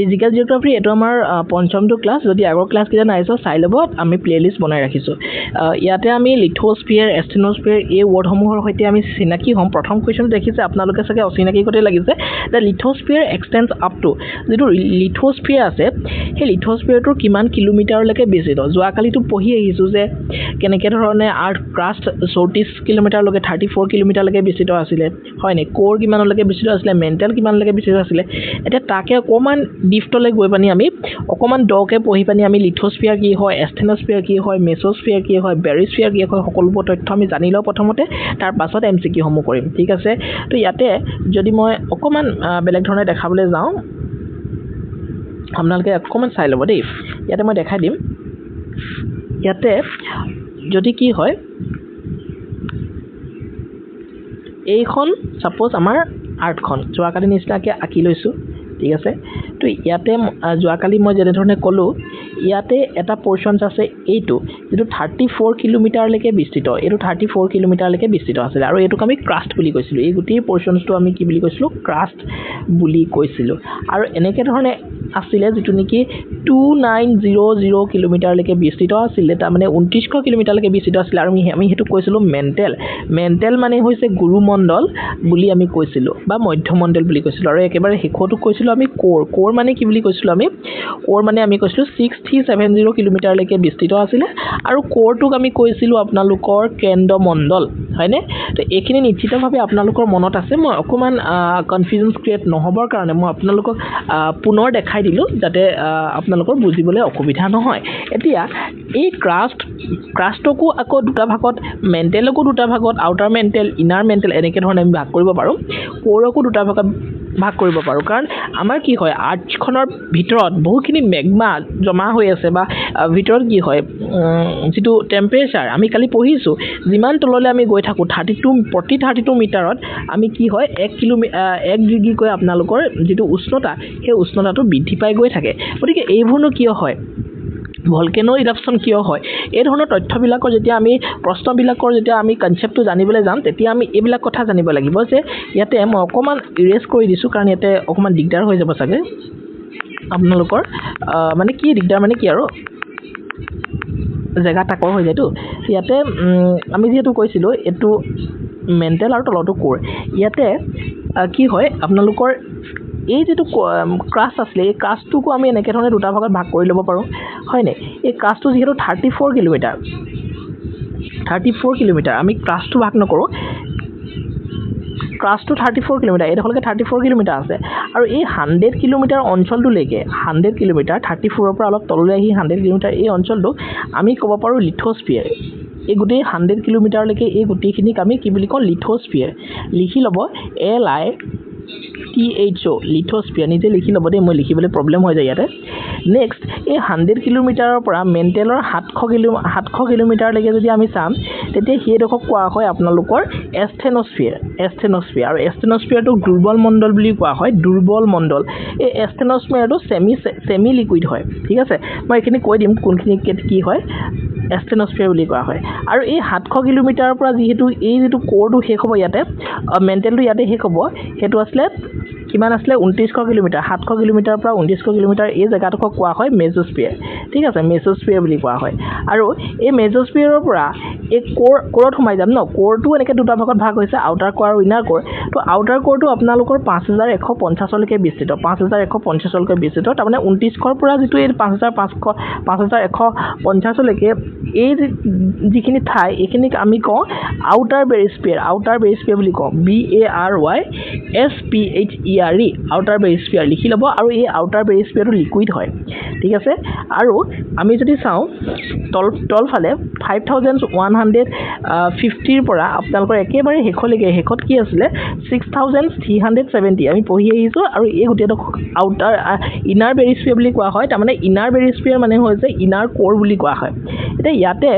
physical geography এইটো আমাৰ পঞ্চমটো class যদি আগৰ ক্লাছ কেইটা নাইছো চাই ল'ব আমি প্লেলিষ্ট বনাই ৰাখিছোঁ ইয়াতে আমি লিথোস্ফিয়াৰ এষ্টেনোস্ফিয়াৰ এই ৱৰ্ডসমূহৰ সৈতে আমি চিনাকি হ'ম প্ৰথম কুৱেশ্যন দেখিছে আপোনালোকে চাগে অচিনাকি কতে লাগিছে দ্য লিথোস্ফিয়াৰ এক্সটেন্ডছ আপ টু যিটো লিথোস্ফিয়াৰ আছে সেই লিথোস্ফিয়াৰটো কিমান কিলোমিটাৰলৈকে বিস্তৃত যোৱাকালিতো পঢ়ি আহিছোঁ যে কেনেকৈ ধৰণে আৰ্থ ক্ৰাষ্ট 34 কিলোমিটাৰলৈকে 34 কিলোমিটাৰলৈকে বিস্তৃত আছিলে হয়নে কোৰ কিমানলৈকে বিস্তৃত আছিলে মেণ্টেল কিমানলৈকে বিস্তৃত আছিলে এতিয়া তাকে অকণমান ডিফটলৈ গৈ পানি আমি অকণমান দকে পঢ়ি পানি আমি লিথোস্ফিয়াৰ কি হয় এষ্টেনোস্ফিয়াৰ কি হয় মেছোস্ফিয়াৰ কি হয় বেৰিস্ফিয়াৰ কি হয় সকলোবোৰ তথ্য আমি জানি লওঁ প্ৰথমতে তাৰ পাছত MCQ সমূহ কৰিম ঠিক আছে তো ইয়াতে যদি মই অকণমান বেলেগ ধৰণে দেখাবলৈ যাওঁ আপোনালোকে অকণমান চাই ল'ব দেই ইয়াতে মই দেখাই দিম ইয়াতে যদি কি হয় এইখন সাপোজ আমাৰ আৰ্টখন যোৱাকালি নিচিনাকৈ আঁকি লৈছোঁ ঠিক আছে তো ইয়াতে যোৱাকালি মই যেনেধৰণে ক'লোঁ ইয়াতে এটা পৰ্চনছ আছে এইটো যেটো 34 কিলোমিটাৰলৈকে বিস্তৃত এইটো 34 কিলোমিটাৰলৈকে বিস্তৃত আছিল আৰু এইটোক আমি ক্ৰাষ্ট বুলি কৈছিলোঁ এই গোটেই পৰ্চনছটো আমি কি বুলি কৈছিলোঁ ক্ৰাষ্ট বুলি কৈছিলোঁ আৰু এনেকৈ ধৰণে আছিলে যেটো নেকি 2900 কিলোমিটাৰলৈকে বিস্তৃত আছিল তাৰ মানে 2900 কিলোমিটাৰলৈকে বিস্তৃত আছিল আৰু আমি হেতু কৈছিলোঁ মেণ্টেল মানে হৈছে গুৰুমণ্ডল বুলি আমি কৈছিলোঁ বা মধ্যমণ্ডল বুলি কৈছিলোঁ আৰু একেবাৰে শেষতো কৈছিলোঁ আমি কোৰ মানে কি বুলি কৈছিলোঁ আমি কোৰ মানে আমি কৈছিলোঁ 6370 কিলোমিটাৰলৈকে বিস্তৃত আছিলে আৰু কোৰটোক আমি কৈছিলোঁ আপোনালোকৰ কেন্দ্ৰমণ্ডল হয়নে তো এইখিনি নিশ্চিতভাৱে আপোনালোকৰ মনত আছে মই অকমান কনফিউজন ক্ৰিয়েট নহবৰ কাৰণে মই আপোনালোকক পুনৰ দেখাই দিলোঁ যাতে আপোনালোকৰ বুজিবলৈ অসুবিধা নহয় এতিয়া এই ক্ৰাষ্টকো আকৌ দুটা ভাগত মেণ্টেলকো দুটা ভাগত আউটাৰ মেণ্টেল ইনাৰ মেণ্টেল এনেকৈ ধৰণে আমি ভাগ কৰিব পাৰোঁ কোৰকো দুটা ভাগত ভাগ কৰিব পাৰোঁ কাৰণ আমাৰ কি হয় আৰ্টখনৰ ভিতৰত বহুখিনি মেগমা জমা হৈ আছে বা ভিতৰত কি হয় যেটো টেম্পাৰেচাৰ আমি কালি পঢ়িছোঁ যিমান তললৈ আমি গৈ থাকোঁ 32 মিটাৰত আমি কি হয় 1 ডিগ্ৰী কৈ আপোনালোকৰ যেটো উষ্ণতা সেই উষ্ণতাটো বৃদ্ধি পাই গৈ থাকে গতিকে এইবোৰনো কিয় হয় ভলকেনো ইৰাপশ্যন কিয় হয় এই ধৰণৰ তথ্যবিলাকৰ যেতিয়া আমি প্ৰশ্নবিলাকৰ যেতিয়া আমি কনসেপ্টটো জানিবলৈ যাম তেতিয়া আমি এইবিলাক কথা জানিব লাগিব যে ইয়াতে মই অকমান ইৰেজ কৰি দিছোঁ কাৰণ ইয়াতে অকমান দিগদাৰ হৈ যাব চাগে আপোনালোকৰ মানে কি দিগদাৰ মানে কি আৰু জেগা টাকৰ হৈ যায়তো ইয়াতে আমি যেহেতু কৈছিলোঁ এটো মেণ্টেল আৰু তলটো কোৰ ইয়াতে কি হয় আপোনালোকৰ এই যেটো ক্ৰাষ্ট আছিলে এই ক্ৰাষ্টটোকো আমি এনেকৈ ধৰণে দুটা ভাগত ভাগ কৰি ল'ব পাৰোঁ হয়নে এই ক্ৰাষ্টটো যেহেতু 34 কিলোমিটাৰ আমি ক্ৰাষ্টটো ভাগ নকৰোঁ ক্ৰাষ্টটো 34 কিলোমিটাৰ এইডোখৰলৈকে 34 কিলোমিটাৰ আছে আৰু এই 100 কিলোমিটাৰ অঞ্চলটোলৈকে 100 কিলোমিটাৰ 34ৰ পৰা অলপ তললৈ আহি 100 কিলোমিটাৰ এই অঞ্চলটো আমি ক'ব পাৰোঁ লিথোস্ফিয়াৰ এই গোটেই 100 কিলোমিটাৰলৈকে এই গোটেইখিনিক আমি কি বুলি কওঁ লিথোস্ফিয়াৰ লিখি ল'ব LITHO লিথোস্ফিয়াৰ নিজে লিখি ল'ব দেই মই লিখিবলৈ প্ৰব্লেম হৈ যায় ইয়াতে নেক্সট এই 100 কিলোমিটাৰৰ পৰা মেণ্টেলৰ 700 কিলোমিটাৰলৈকে যদি আমি চাম তেতিয়া সেইডোখৰক কোৱা হয় আপোনালোকৰ এষ্টেনোস্ফিয়াৰ আৰু এষ্টেনোস্ফিয়াৰটো দুৰ্বল মণ্ডল বুলি কোৱা হয় দুৰ্বল মণ্ডল এই এষ্টেনোস্ফিয়াৰটো সেমি লিকুইড হয় ঠিক আছে মই এইখিনি কৈ দিম কোনখিনি কি হয় এষ্টেনোস্ফিয়াৰ বুলি কোৱা হয় আৰু এই 700 কিলোমিটাৰৰ পৰা যেহেতু এই যেটো কোৰটো শেষ হ'ব ইয়াতে মেণ্টেলটো ইয়াতে শেষ হ'ব হেতু আসলে কিমান আসলে 2900 কিলোমিটাৰ 700 কিলোমিটাৰৰ পৰা 2900 কিলোমিটাৰ এই জায়গাটোক কোৱা হয় মেজোস্ফিয়াৰ ঠিক আছে মেজোস্ফিয়াৰ বুলি কোৱা হয় আৰু এই মেজোস্ফিয়াৰৰ পৰা এই কোৰত সোমাই যাম ন কোৰটো এনেকৈ দুটা ভাগত ভাগ হৈছে আউটাৰ কোৰ আৰু ইনাৰ কোৰ তো আউটাৰ কোৰটো আপোনালোকৰ 5150 লৈকে বিস্তৃত 5150 লৈকে বিস্তৃত তাৰ মানে 2900ৰ পৰা যেটো এই 5150 লৈকে এই যিখিনি ঠাই এইখিনিক আমি কওঁ আউটাৰ বেৰিস্ফিয়াৰ বুলি কওঁ BARYSPHERE আউটাৰ বেৰিস্ফিয়াৰ লিখি ল'ব আৰু এই আউটাৰ বেৰিস্ফিয়াৰটো লিকুইড হয় ঠিক আছে আৰু আমি যদি চাওঁ তলফালে 5150 পৰা আপোনালোকৰ একেবাৰে শেষত কি আছিলে 6370 আমি পঢ়ি আহিছোঁ আৰু এই গোটেইটো আউটাৰ ইনাৰ বেৰিস্ফিয়াৰ বুলি কোৱা হয় তাৰ মানে ইনাৰ বেৰিস্ফিয়াৰ মানে হৈছে ইনাৰ কোৰ বুলি কোৱা হয় এতিয়া ইয়াতে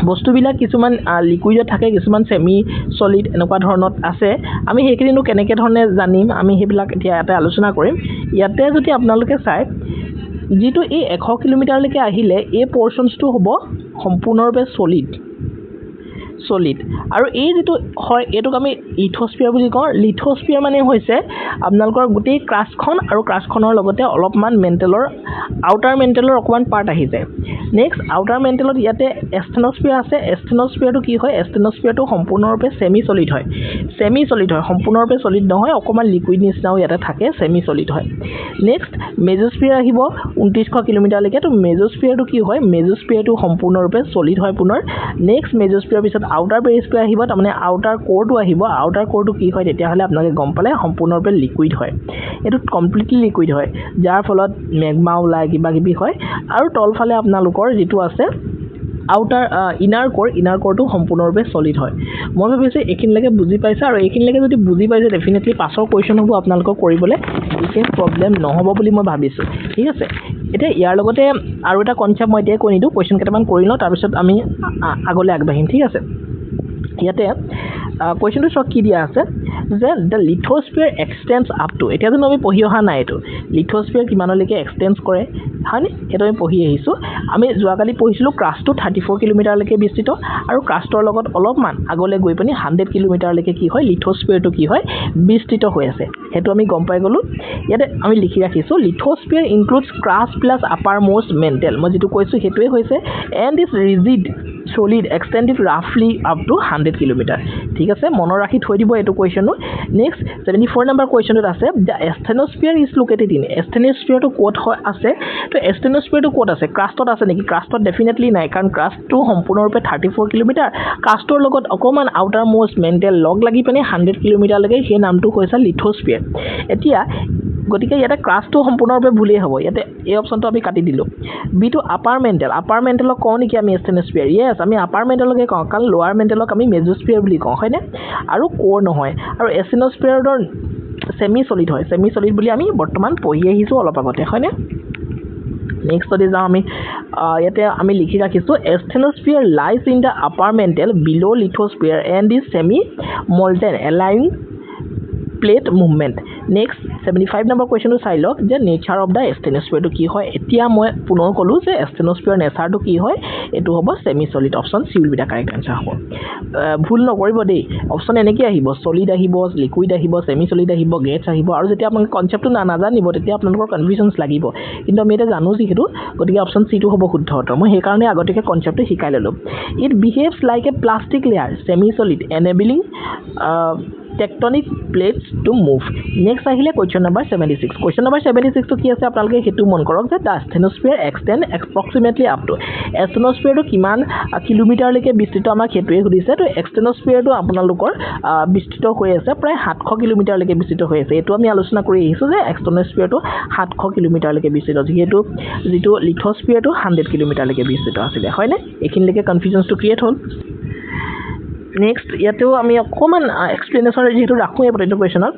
বস্তুবিলাক কিছুমান লিকুইডত থাকে কিছুমান সেমি সলিড এনেকুৱা ধৰণত আছে আমি সেইখিনিনো কেনেকৈ ধৰণে জানিম আমি সেইবিলাক এতিয়া ইয়াতে আলোচনা কৰিম ইয়াতে যদি আপোনালোকে চাই যেটো এই 100 কিলোমিটাৰলৈকে আহিলে এই পৰ্চনছটো হ'ব সম্পূৰ্ণৰূপে সলিড আৰু এই যেটো হয় এটোক আমি লিথোস্ফিয়াৰ বুলি কওঁ লিথোস্ফিয়াৰ মানে হৈছে আপোনালোকৰ গোটেই ক্ৰাছখন আৰু ক্ৰাছখনৰ লগতে অলপমান মেণ্টেলৰ আউটাৰ মেণ্টেলৰ অকমান পাৰ্ট আহি যায় নেক্সট আউটাৰ মেণ্টেলত ইয়াতে এস্থেনোস্ফিয়াৰ আছে এস্থেনোস্ফিয়াৰটো কি হয় এস্থেনোস্ফিয়াৰটো সম্পূৰ্ণৰূপে সেমি সলিড হয় সম্পূৰ্ণৰূপে সলিড নহয় অকমান লিকুইড নিচিনাও ইয়াতে থাকে সেমি সলিড হয় নেক্সট মেজোস্ফিয়াৰ আহিব 2900 কিলোমিটাৰলৈকে তো মেজোস্ফিয়াৰটো কি হয় মেজোস্ফিয়াৰটো সম্পূৰ্ণৰূপে সলিড হয় পুনৰ নেক্সট মেজোস্ফিয়াৰৰ পিছত আউটাৰ বেৰিস্ফিয়াৰ আহিব তাৰমানে আউটাৰ কোৰটো আহিব আউটাৰ কোৰটো কি হয় তেতিয়াহ'লে আপোনালোকে গম পালে সম্পূৰ্ণৰূপে লিকুইড হয় এটো কমপ্লিটলি লিকুইড হয় যাৰ ফলত মেগমা ওলাই কিবা কিবি হয় আৰু তলফালে আপোনালোকৰ যেটো আছে আউটাৰ ইনাৰ কোৰটো সম্পূৰ্ণৰূপে সলিড হয় মই ভাবিছো এখিনলৈকে বুজি পাইছা আৰু এখিনলৈকে যদি বুজি পাইছে ডেফিনেটলি পাছৰ কোৱেশ্চন হ'ব আপোনালোকক কৰিবলৈ বিশেষ প্ৰবলেম নহব বুলি মই ভাবিছো ঠিক আছে এটা ইয়াৰ লগতে আৰু এটা কনসেপ্ট মই এতিয়া কৈ নিদু কোৱেশ্চন কেইটামান কৰি লওঁ তাৰ পিছত আমি আগলৈ আগবাঢ়িম ঠিক আছে ইয়াতে কোৱেশ্চনটো সক কি দিয়া আছে যে the lithosphere extends up to এতিয়া যেন আমি পঢ়ি অহা নাই এটো লিথোস্ফিয়াৰ কিমানলৈকে এক্সটেন্স কৰে হানি এটো আমি পঢ়ি আহিছো আমি যোৱাকালি পঢ়িছিলো ক্ৰাছটো 34 কিলোমিটাৰলৈকে বিস্তৃত আৰু ক্ৰাছৰ লগত অলপমান আগলৈ গৈ পানি 100 কিলোমিটাৰলৈকে কি হয় লিথোস্ফিয়াৰটো কি হয় বিস্তৃত হৈ আছে হেতু আমি গম পাই গলো ইয়াতে আমি লিখি ৰাখিছো lithosphere includes crust plus upper most mantle মই যেটো কৈছো হেতুৱে হৈছে and is rigid solid extended roughly up to 100 kilometre ঠিক আছে মনৰ ৰাখি থৈ দিব এটো কোৱেশ্চন নেক্সট 74 নম্বৰ কোৱেশ্চনত আছে the asthenosphere is located in asthenosphere to কোট আছে তো asthenosphere to কোট আছে ক্ৰাষ্টত আছে নেকি ক্ৰাষ্টত ডেফিনেটলি নাই কাৰণ ক্ৰাষ্টটো সম্পূৰ্ণৰূপে 34 কিলোমিটাৰ ক্ৰাষ্টৰ লগত অকমান আউটাৰ মোষ্ট মেন্টেল লগ লাগি পেনে 100 কিলোমিটাৰ লৈকে সেই নামটো কৈছে লিথোস্ফিয়াৰ এতিয়া গতিকে ইয়াতে ক্ৰাছটো সম্পূৰ্ণৰূপে ভুলেই হ'ব ইয়াতে এই অপচনটো আমি কাটি দিলো বিটো আপাৰ মেন্টেলক কওঁ নেকি আমি এস্থেনোস্ফিয়াৰ ইয়েস আমি আপাৰ মেন্টেলকে কওঁ কাৰণ লোৱাৰ মেন্টেলক আমি মেজোস্ফিয়াৰ বুলি কওঁ হয়নে আৰু কোৰ নহয় আৰু এস্থেনোস্ফিয়াৰৰ সেমি সলিড বুলি আমি বৰ্তমান পঢ়ি আহিছো অলপ আগতে হয়নে নেক্সট যদি যাওঁ আমি ইয়াতে আমি লিখি ৰাখিছো asthenosphere lies in the upper mantle below lithosphere and is semi molten allowing plate movement next 75 number question to চাই লওক যে nature of the asthenosphere to কি হয় এতিয়া মই পুনৰ কলো যে asthenosphere নেচাৰ to কি হয় এটো হ'ব semi solid option C will be the correct answer হ'ব ভুল নকৰিব দেই অপচন এনেকৈ আহিব সলিড আহিব লিকুইড আহিব সেমি সলিড আহিব গেছ আহিব আৰু যেতিয়া আপোনাক কনসেপ্টটো নাজানিব তেতিয়া আপোনালোকৰ কনফিউজনছ লাগিব কিন্তু আমি এটা জানো যে হেতু গতিকে অপচন সি টো হ'ব শুদ্ধ উত্তৰ মই সেই কাৰণে আগতেকে কনসেপ্টটো শিকাই ললো it behaves like a plastic layer semi solid enabling tectonic plates to move next আহিলে question number 76 to কি আছে আপোনালোকে হেতু মন কৰক যে the asthenosphere extend approximately up to asthenosphere to কিমান কিলোমিটাৰ লৈকে বিস্তৃত আমাক হেতুৱে সুধিছে তো asthenosphere to আপোনালোকৰ বিস্তৃত হৈ আছে প্ৰায় 700 কিলোমিটাৰ লৈকে বিস্তৃত হৈ আছে এটো আমি আলোচনা কৰি আহিছো যে asthenosphere to 700 কিলোমিটাৰ লৈকে বিস্তৃত যেহেতু যেটো lithosphere to 100 কিলোমিটাৰ লৈকে বিস্তৃত আছিল হয়নে এখিনলৈকে কনফিউজনছ to ক্ৰিয়েট হ'ল next ইয়াতেও আমি অকমান এক্সপ্লেনেশ্যন যেহেতু ৰাখো এই প্ৰতিটো কোৱেশ্চনত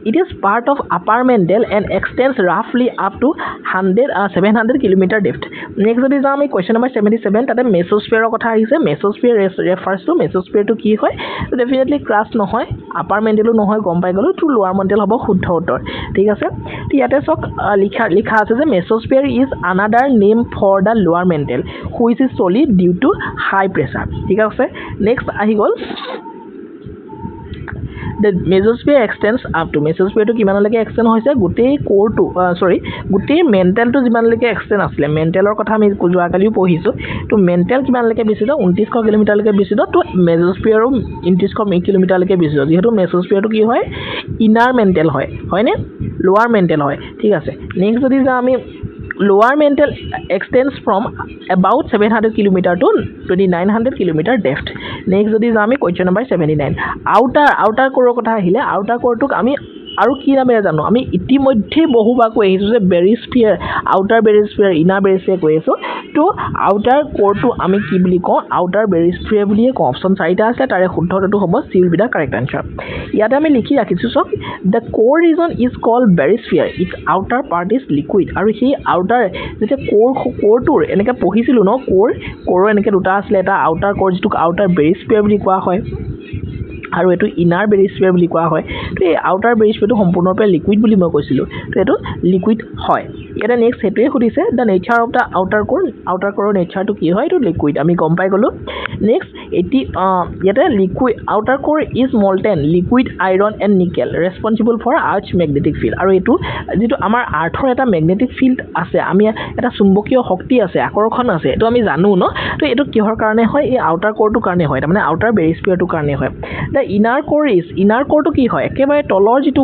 it is part of upper mantle and extends roughly up to 700 kilometre depth next যদি যাম আমি কোৱেশ্চন নম্বৰ 77 তাতে মেসোস্ফিয়াৰৰ কথা আহিছে মেসোস্ফিয়াৰ ৰেফাৰ্স টু মেসোস্ফিয়াৰ টু কি হয় ডেফিনেটলি ক্ৰাছ নহয় আপাৰ মেন্টেলো নহয় গম পাই গলো টু লোৱাৰ মেন্টেল হ'ব শুদ্ধ উত্তৰ ঠিক আছে ইয়াতে সক লিখা আছে যে মেসোস্ফিয়াৰ is another name for the lower mantle which is solid due to high pressure ঠিক আছে next আহি গল the mesosphere extends up to mesosphere to কিমানলৈকে এক্সটেন্ড হৈছে গোটেই কোৰটো গোটেই মেন্টেলটো যিমানলৈকে এক্সটেন্ড আছিল মেন্টেলৰ কথা আমি যোৱাকালিও পঢ়িছো তো মেন্টেল কিমানলৈকে বিস্তৃত 2900 কিলোমিটাৰলৈকে বিস্তৃত তো মেজোস্ফিয়াৰো 2900 কিলোমিটাৰলৈকে বিস্তৃত যেহেতু মেসোস্ফিয়াৰটো কি হয় ইনাৰ মেন্টেল হয় হয়নে লোৱাৰ মেন্টেল হয় ঠিক আছে নেক্সট যদি যা আমি lower mantle extends from about 700 km to 2900 km depth next যদি আমি question number 79 outer core কথা আহিলে outer core টোক আমি আৰু কি নামে জানো আমি ইতিমধ্যে বহুবা কৈ আহিছো যে বেৰিস্ফিয়াৰ আউটাৰ বেৰিস্ফিয়াৰ ইনাৰ বেৰিস্ফিয়াৰ কৈ আছো তো আউটাৰ কোৰটো আমি কি বুলি কওঁ আউটাৰ বেৰিস্ফিয়াৰ বুলিয়ে কওঁ অপচন 4টা আছে তাৰে শুদ্ধটো হ'ব C will be the correct answer ইয়াতে আমি লিখি ৰাখিছো সব the core region is called barysphere its outer part is liquid আৰু সেই আউটাৰ যেতে কোৰটোৰ এনেকে পঢ়িছিলো ন কোৰ এনেকে দুটা আছিল এটা আউটাৰ কোৰ যেটো আউটাৰ বেৰিস্ফিয়াৰ বুলি কোৱা হয় আৰু এটো ইনাৰ বেৰিস্ফিয়াৰ বুলি কোৱা হয় তো এই আউটাৰ বেৰিস্ফিয়াৰটো সম্পূৰ্ণৰূপে লিকুইড বুলি মই কৈছিলোঁ তো এটো লিকুইড হয় এটা নেক্সট হেতুৱে সুধিছে the nature of the outer কোৰৰ নেচাৰটো কি হয় এটো লিকুইড আমি গম পাই গলো নেক্সট এটি ইয়াতে liquid outer core is molten liquid iron and nickel responsible for Earth magnetic field আৰু এটো যেটো আমাৰ আৰ্থৰ এটা মেগনেটিক ফিল্ড আছে আমি এটা চুম্বকীয় শক্তি আছে আকৰ্ষণ আছে এটো আমি জানো ন তো এটো কিহৰ কাৰণে হয় এই আউটাৰ কোৰটো কাৰণে হয় মানে আউটাৰ বেৰিস্ফিয়াৰটো কাৰণে হয় দ্য ইনাৰ কোৰটো কি হয় একেবাৰে তলৰ যেটো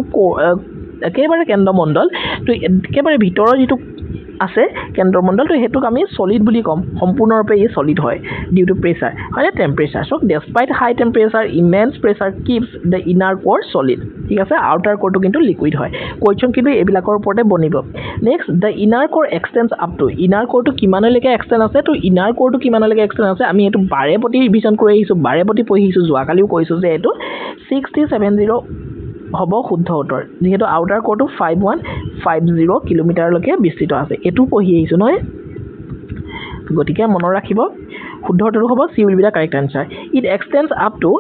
একেবাৰে কেন্দ্ৰমণ্ডল তো একেবাৰে ভিতৰৰ যেটো আছে কেন্দ্ৰমণ্ডল তো হেতুক আমি সলিড বুলি কম সম্পূৰ্ণৰূপে ই সলিড হয় ডিউ টু প্ৰেছাৰ হয় temperature so despite high temperature immense pressure keeps the inner core solid ঠিক আছে আউটাৰ কোৰটো কিন্তু লিকুইড হয় কোৱেশ্চন কিন্তু এইবিলাকৰ ওপৰতে বনিব next the inner core extends up to inner কোৰটো কিমানলৈকে এক্সটেন্ড আছে তো ইনাৰ কোৰটো কিমানলৈকে এক্সটেন্ড আছে আমি এটো বাৰে প্ৰতি ৰিভিজন কৰি আহিছো বাৰে প্ৰতি পঢ়ি আহিছো যোৱাকালিও কৈছো যে এটো 6070 হ'ব শুদ্ধ উত্তৰ যেহেতু আউটাৰ কোৰটো 5150 কিলোমিটাৰলৈকে বিস্তৃত আছে এটো পঢ়ি আহিছো নহয় গতিকে মনত ৰাখিব শুদ্ধ উত্তৰটো হ'ব C will be the correct answer it extends up to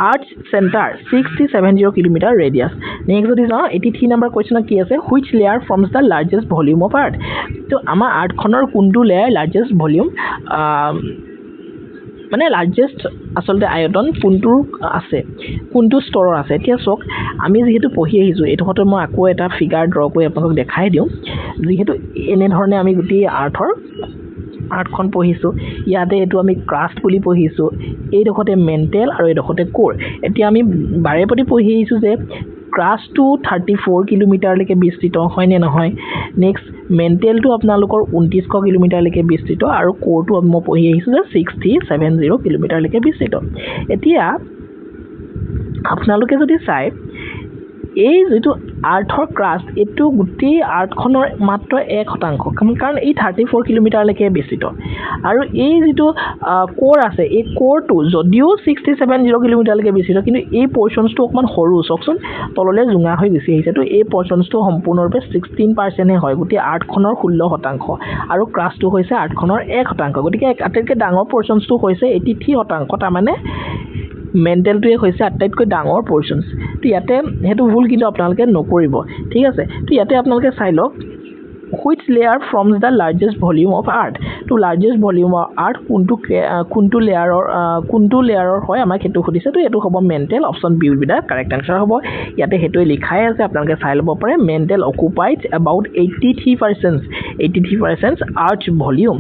Earth centre 6070 kilometre radius next যদি যাওঁ 83 নম্বৰ কোৱেশ্চনত কি আছে which layer forms the largest volume of Earth তো আমাৰ আৰ্থখনৰ কোনটো লেয়াৰ লাৰ্জেষ্ট ভলিউম মানে লাৰ্জেষ্ট আসলতে আয়তন কোনটো আছে কোনটো স্তৰৰ আছে এতিয়া চক আমি যেহেতু পঢ়ি আহিছো এটোতে মই আকৌ এটা ফিগাৰ ড্ৰ কৰি আপোনাক দেখাই দিও যেহেতু এনে ধৰণে আমি গুটি আৰ্থখন পঢ়িছো ইয়াতে এটো আমি ক্ৰাষ্ট বুলি পঢ়িছো এই দখতে মেন্টেল আৰু এই দখতে কোৰ এতিয়া আমি বাৰে প্ৰতি পঢ়ি আহিছো যে ক্ৰাষ্টটো 34 কিলোমিটাৰলৈকে বিস্তৃত হয় নে নহয় নেক্সট মেন্টেলটো আপোনালোকৰ 2900 কিলোমিটাৰলৈকে বিস্তৃত আৰু কোৰটো মই পঢ়ি আহিছো যে 6070 কিলোমিটাৰলৈকে বিস্তৃত এতিয়া আপোনালোকে যদি চাই এই যেটো আৰ্থৰ ক্ৰাষ্ট এটো গুটি আৰ্থখনৰ মাত্ৰ 1% কাৰণ এই 34 কিলোমিটাৰলৈকে বিস্তৃত আৰু এই যেটো কোৰ আছে এই কোৰটো যদিও 6070 কিলোমিটাৰলৈকে বিস্তৃত কিন্তু এই পৰ্চনটো অকমান সৰু চকচোন তললে জুঙা হৈ গৈছে এইটো এই পৰ্চনটো সম্পূৰ্ণৰূপে 16% হে হয় গুটি আৰ্থখনৰ 16% আৰু ক্ৰাষ্টটো হৈছে আৰ্থখনৰ 1% গতিকে আটাইতকৈ ডাঙৰ পৰ্চনটো হৈছে 83% তাৰ মানে মেন্টেলটোৱে হৈছে আটাইতকৈ ডাঙৰ পৰ্চনছ তো ইয়াতে হেতু ভুল কিন্তু আপোনালোকে নকৰিব ঠিক আছে তো ইয়াতে আপোনালোকে চাই লওক which layer forms the largest volume of earth to largest volume of earth কোনটো লেয়াৰৰ হয় আমাক হেতু খুদিছে তো এটো হ'ব mantle option B will be the correct answer হ'ব ইয়াতে হেতুৱে লিখাই আছে আপোনালোকে চাই লব পাৰে mantle occupied about 83% earth volume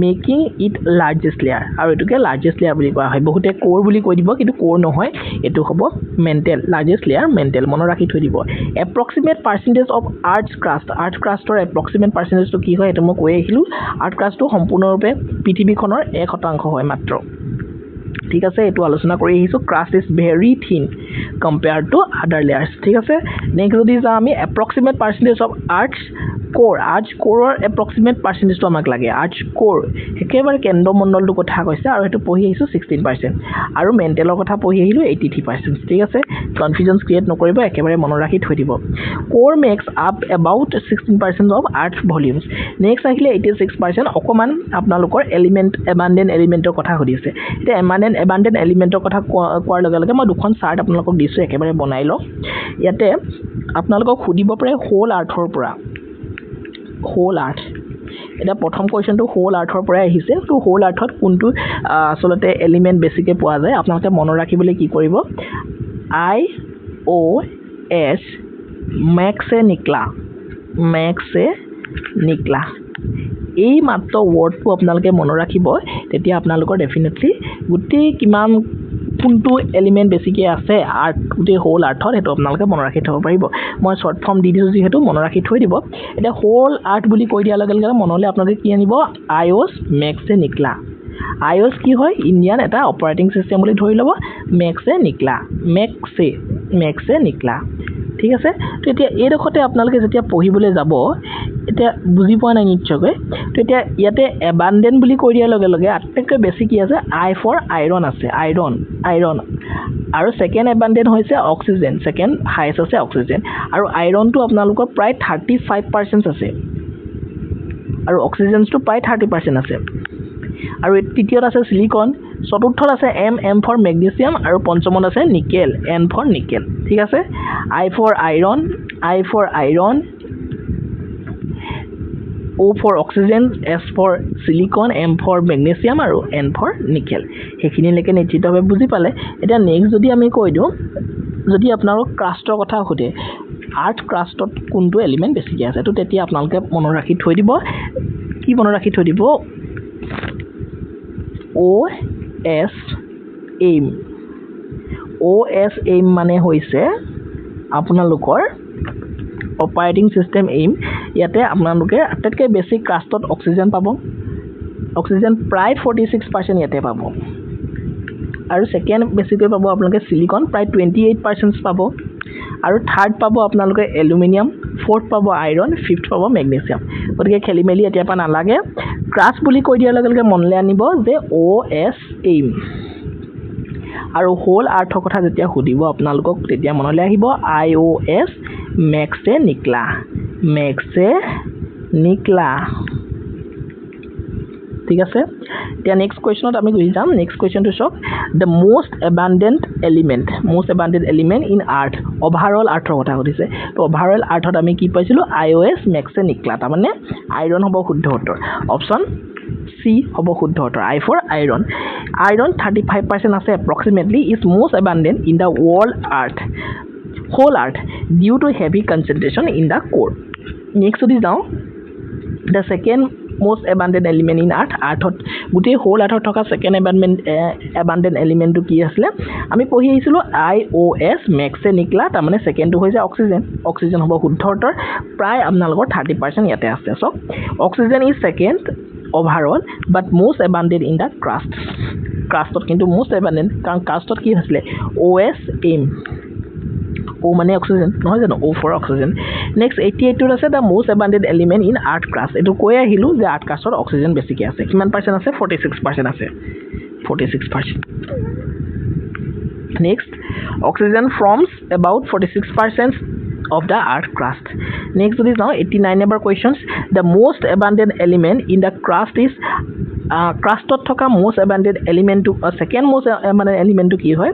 making it largest layer আৰু এটোকে লাৰ্জেষ্ট লেয়াৰ বুলি কোৱা হয় বহুতে কোৰ বুলি কৈ দিব কিন্তু কোৰ নহয় এটো হ'ব মেন্টেল লাৰ্জেষ্ট লেয়াৰ মেন্টেল মনত ৰাখি থৈ দিব approximate percentage of earth's crustৰ approximate percentage to কি হয় এটা মই কৈ আহিলো আৰ্থ ক্ৰাষ্টটো সম্পূৰ্ণৰূপে পৃথিৱীখনৰ 1% হয় মাত্ৰ ঠিক আছে এটো আলোচনা কৰি আহিছো ক্ৰাষ্ট ইজ ভেৰি থিন কম্পেয়াৰ্ড টু আদাৰ লেয়াৰ্স ঠিক আছে নেক্সট যদি যা আমি approximate percentage of earth's কোৰৰ approximate percentage to আমাক লাগে আৰ্থ কোৰ একেবাৰে কেন্দ্ৰমণ্ডলটো কথা কৈছে আৰু এটো পঢ়ি আহিছো 16% আৰু মেন্টেলৰ কথা পঢ়ি আহিলো 83% ঠিক আছে কনফিউজনছ ক্ৰিয়েট নকৰিব একেবাৰে মনত ৰাখি থৈ দিব core makes up about 16% of earth volumes next আহিলে 86% অকমান আপোনালোকৰ এলিমেন্ট এবান্ডেন্ট এলিমেন্টৰ কথা সুধিছে এটা এবান্ডেন্ট এলিমেন্টৰ কথা কোৱাৰ লগে লগে মই দুখন চাৰ্ট আপোনালোকক দিছো একেবাৰে বনাই লওক ইয়াতে আপোনালোকক সুধিব পাৰে হোল আৰ্থৰ পৰা হোল আৰ্থ এটা প্ৰথম কোৱেশ্চনটো হোল আৰ্থৰ পৰা আহিছে তো হোল আৰ্থত কোনটো আসলতে এলিমেন্ট বেছিকে পোৱা যায় আপোনালোকে মনত ৰাখিবলৈ কি কৰিব IOS मैक्से निकला এই মাত্ৰ ওয়াৰ্ডটো আপোনালোকে মনত ৰাখিব তেতিয়া আপোনালোকৰ ডেফিনেটলি গুটি কিমান কোনটো এলিমেন্ট বেছিকে আছে আৰ্ট গুটি হোল আৰ্থত হেতু আপোনালোকে মনত ৰাখি থব পাৰিব মই শৰ্ট ফৰ্ম দি দিছো যেহেতু মনত ৰাখি থৈ দিব এটা হোল আৰ্ট বুলি কৈ দিয়া লগে লগে মনলৈ আপোনালোকে কি আনিব IOS मैक्से निकला IOS কি হয় ইন্ডিয়ান এটা অপাৰেটিং সিস্টেম বুলি ধৰি লব मैक्से निकला ঠিক আছে তো এতিয়া এই ৰখতে আপোনালোকে যেতিয়া পঢ়িবলৈ যাব এতিয়া বুজি পোৱা নাই নিশ্চয়কৈ তো এতিয়া ইয়াতে এবান্ডেন্ট বুলি কৈ দিয়াৰ লগে লগে আটাইতকৈ বেছি কি আছে আই ফৰ আইৰন আছে আইৰন আৰু সেকেন্ড এবান্ডেন্ট হৈছে অক্সিজেন সেকেন্ড হাইয়েস্ট আছে অক্সিজেন আৰু আইৰনটো আপোনালোকৰ প্ৰায় 35% আছে আৰু অক্সিজেনটো প্ৰায় 30% আছে আৰু তৃতীয়ত আছে সিলিকন চতুৰ্থত আছে এম ফৰ মেগনেছিয়াম আৰু পঞ্চমত আছে নিকেল এন ফৰ নিকেল ঠিক আছে I for iron O for oxygen, S for silicon, M for magnesium আৰু N for nickel সেইখিনিলৈকে নিশ্চিতভাৱে বুজি পালে এতিয়া নেক্সট যদি আমি কৈ দিওঁ যদি আপোনালোক ক্ৰাষ্টৰ কথা সুধে আৰ্থ ক্ৰাষ্টত কোনটো এলিমেণ্ট বেছিকৈ আছে তো তেতিয়া আপোনালোকে মনত ৰাখি থৈ দিব কি মনত ৰাখি থৈ দিব OS aim মানে হৈছে আপোনালোকৰ অপাৰেটিং সিস্টেম এইম ইয়াতে আপোনালোকে আটাইতকৈ বেছি ক্ৰাষ্টত অক্সিজেন পাব অক্সিজেন প্ৰায় 46% ইয়াতে পাব আৰু সেকেন্ড বেছিকৈ পাব আপোনালোকে সিলিকন প্ৰায় 28% পাব আৰু থাৰ্ড পাব আপোনালোকে এলুমিনিয়াম ফৰ্থ পাব আইৰন ফিফথ পাব মেগনেছিয়াম গতিকে খেলি মেলি এতিয়াৰ পৰা নালাগে ক্ৰাষ্ট বুলি কৈ দিয়াৰ লগে লগে মনলৈ আনিব যে OS aim আৰু হোল আৰ্থৰ কথা যেতিয়া সুধিব আপোনালোকক তেতিয়া মনলৈ আহিব IOS মেক্সে নিকলা ঠিক আছে এতিয়া নেক্সট কোৱেশ্চনত আমি গুচি যাম নেক্সট কোৱেশ্চনটো চাওক the most abundant element in Earth overall আৰ্থৰ কথা সুধিছে তো ওভাৰঅল আৰ্থত আমি কি পাইছিলোঁ IOS মেক্সে নিকলা তাৰমানে আইৰন হ'ব শুদ্ধ উত্তৰ অপশ্যন C হ'ব শুদ্ধ উত্তৰ I for iron 35% আছে approximately is most abundant in the whole earth due to heavy concentration in the core next যদি যাওঁ the second most abundant element in earthত গোটেই হোল আৰ্থত থকা সেকেন্ড abundant এলিমেন্টটো কি আছিলে আমি পঢ়ি আহিছিলোঁ IOS মেক্সে নিকলা তাৰমানে সেকেন্ডটো হৈছে অক্সিজেন হ'ব শুদ্ধ উত্তৰ প্ৰায় আপোনালোকৰ 30% ইয়াতে আছে so oxygen is second overall but most abundant in the crustত কিন্তু most abundant কাৰণ crustত কি হৈছিলে OS aim O মানে অক্সিজেন নহয় জানো O for oxygen next 88 টোত আছে the most abundant element in earth crust এটো কৈ আহিলো যে earth crustত অক্সিজেন বেছিকৈ আছে কিমান পাৰ্চেন্ট আছে 46% আছে 46% next oxygen forms about 46% of the earth crust next যদি যাওঁ 89 number questions the most abundant element in the crust is crustত থকা most abundant element to second most মানে element to কি হয়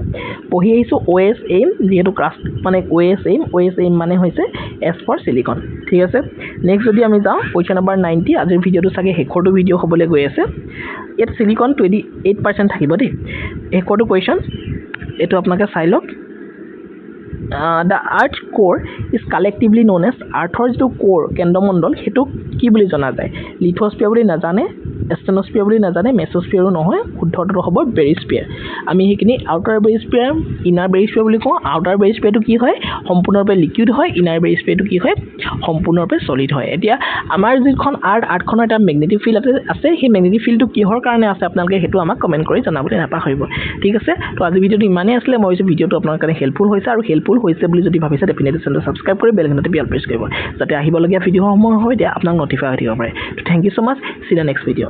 পঢ়ি আহিছো OS aim যেহেতু crust মানে OS aim মানে হৈছে S for silicon ঠিক আছে নেক্সট যদি আমি যাওঁ কোৱেশ্চন নম্বৰ 90 আজিৰ ভিডিওটো চাগে শেষৰটো ভিডিও হ'বলৈ গৈ আছে ইয়াত silicon 28% থাকিব দেই শেষৰটো কোৱেশ্চন এটো আপোনালোকে চাই লওক the earth core is collectively known as earthৰ যিটো core কেন্দ্ৰমণ্ডল হেতু কি বুলি জনা যায় লিথোস্ফিয়াৰ বুলি নাজানে এস্টেনোস্ফিয়াৰ বুলি নাজানে মেসোস্ফিয়াৰো নহয় শুদ্ধটো হ'ব বেৰিস্ফিয়াৰ আমি হেকিনি আউটাৰ বেৰিস্ফিয়াৰ ইনাৰ বেৰিস্ফিয়াৰ বুলি কওঁ আউটাৰ বেৰিস্ফিয়াৰটো কি হয় সম্পূৰ্ণৰূপে লিকুইড হয় ইনাৰ বেৰিস্ফিয়াৰটো কি হয় সম্পূৰ্ণৰূপে সলিড হয় এতিয়া আমাৰ যিখন আৰ্থখনৰ এটা ম্যাগনেটিক ফিল্ড আছে সেই ম্যাগনেটিক ফিল্ডটো কিহৰ কাৰণে আছে আপোনালোকে হেতু আমাক কমেন্ট কৰি জনাবলৈ নাপাহৰিব ঠিক আছে তো আজি ভিডিওটো ইমানেই আছিল মই এই ভিডিওটো আপোনালোকৰ কাৰণে হেল্পফুল হৈছে আৰু হেল্পফুল হৈছে বুলি যদি ভাবিছে ডেফিনেটলি চেনেলটো সাবস্ক্ৰাইব কৰি বেল আইকনটো প্ৰেছ কৰিব যাতে আহিবলগীয়া ভিডিওসমূহ হয় দিয়া আপোনাক নটিফাই হৈ থাকিব পাৰে তো thank you so much see the next video